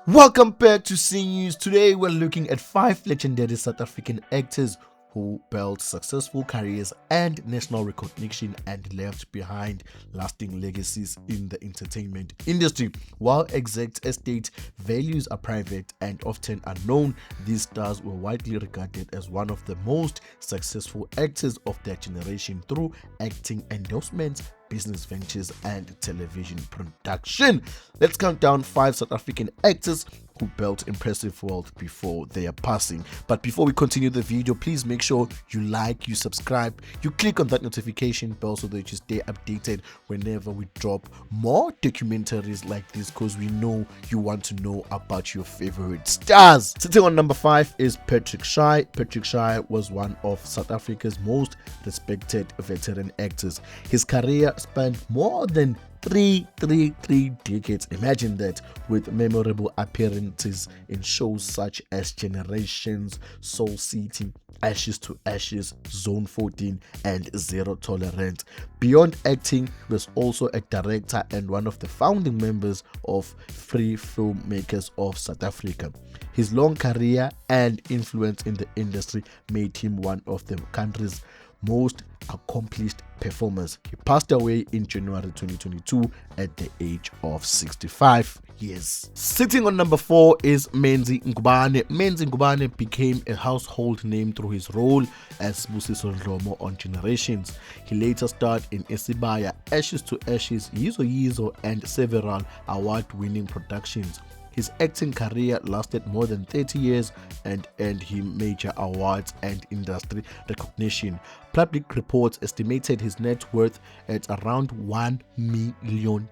Welcome back to C News. Today we're looking at 5 legendary South African actors who built successful careers and national recognition and left behind lasting legacies in the entertainment industry. While exact estate values are private and often unknown, these stars were widely regarded as one of the most successful actors of their generation through acting endorsements, business ventures and television production. Let's count down 5 South African actors who built impressive wealth before their passing. But before we continue the video, please make sure you like, you subscribe, you click on that notification bell so that you stay updated whenever we drop more documentaries like this, because we know you want to know about your favorite stars. Sitting on number 5 is Patrick Shai. Patrick Shai was one of South Africa's most respected veteran actors. His career spanned more than three decades. Imagine that, with memorable appearances in shows such as Generations, Soul City, Ashes to Ashes, Zone 14 and Zero Tolerance. Beyond acting, he was also a director and one of the founding members of Free Filmmakers of South Africa. His long career and influence in the industry made him one of the country's most accomplished performers. He passed away in January 2022 at the age of 65 years. Sitting on number 4 is Menzi Ngubane. Menzi Ngubane became a household name through his role as Busiso Ndlomo on Generations. He later starred in Isibaya, Ashes to Ashes, Yizo Yizo and several award-winning productions. His acting career lasted more than 30 years and earned him major awards and industry recognition. Public reports estimated his net worth at around $1 million.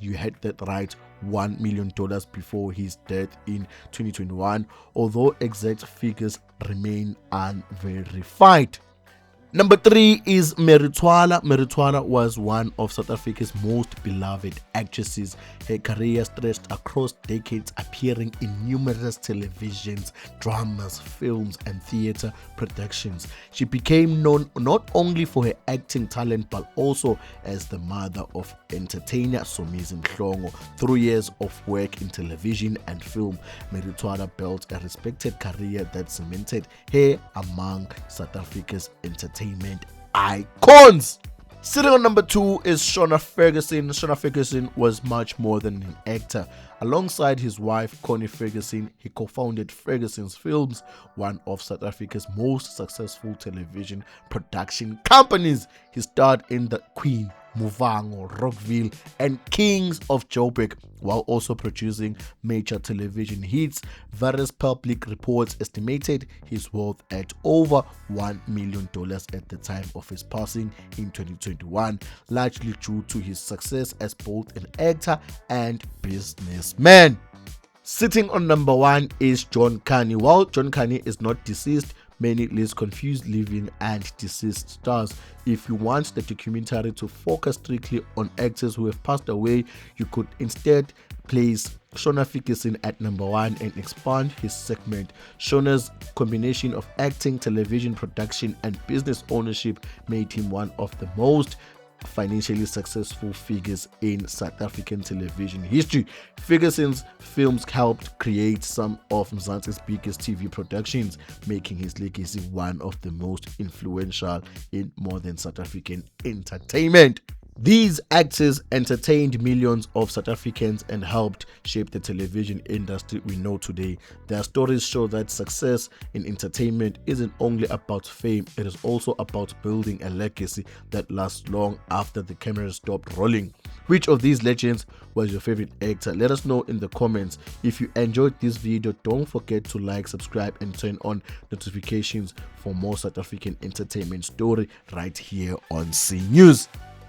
You heard that right, $1 million before his death in 2021, although exact figures remain unverified. Number 3 is Twala. Twala was one of South Africa's most beloved actresses. Her career stretched across decades, appearing in numerous televisions, dramas, films, and theatre productions. She became known not only for her acting talent but also as the mother of entertainer Somizi Mhlongo. Through years of work in television and film, Twala built a respected career that cemented her among South Africa's entertainment icons. Sitting on number 2 is Shona Ferguson. Shona Ferguson was much more than an actor. Alongside his wife Connie Ferguson, he co-founded Ferguson's Films, one of South Africa's most successful television production companies. He starred in The Queen, Muvango, Rockville and Kings of Joburg, while also producing major television hits. Various public reports estimated his wealth at over $1 million at the time of his passing in 2021, largely due to his success as both an actor and businessman. Sitting on number 1 is John Kani. While John Kani is not deceased, many list confused living and deceased stars. If you want the documentary to focus strictly on actors who have passed away, you could instead place Shona Ferguson at number 1 and expand his segment. Shona's combination of acting, television production and business ownership made him one of the most financially successful figures in South African television history. Ferguson's films helped create some of Mzansi's biggest TV productions, making his legacy one of the most influential in modern South African entertainment. These actors entertained millions of South Africans and helped shape the television industry we know today. Their stories show that success in entertainment isn't only about fame, it is also about building a legacy that lasts long after the camera stopped rolling. Which of these legends was your favorite actor? Let us know in the comments. If you enjoyed this video, don't forget to like, subscribe and turn on notifications for more South African entertainment story right here on C News.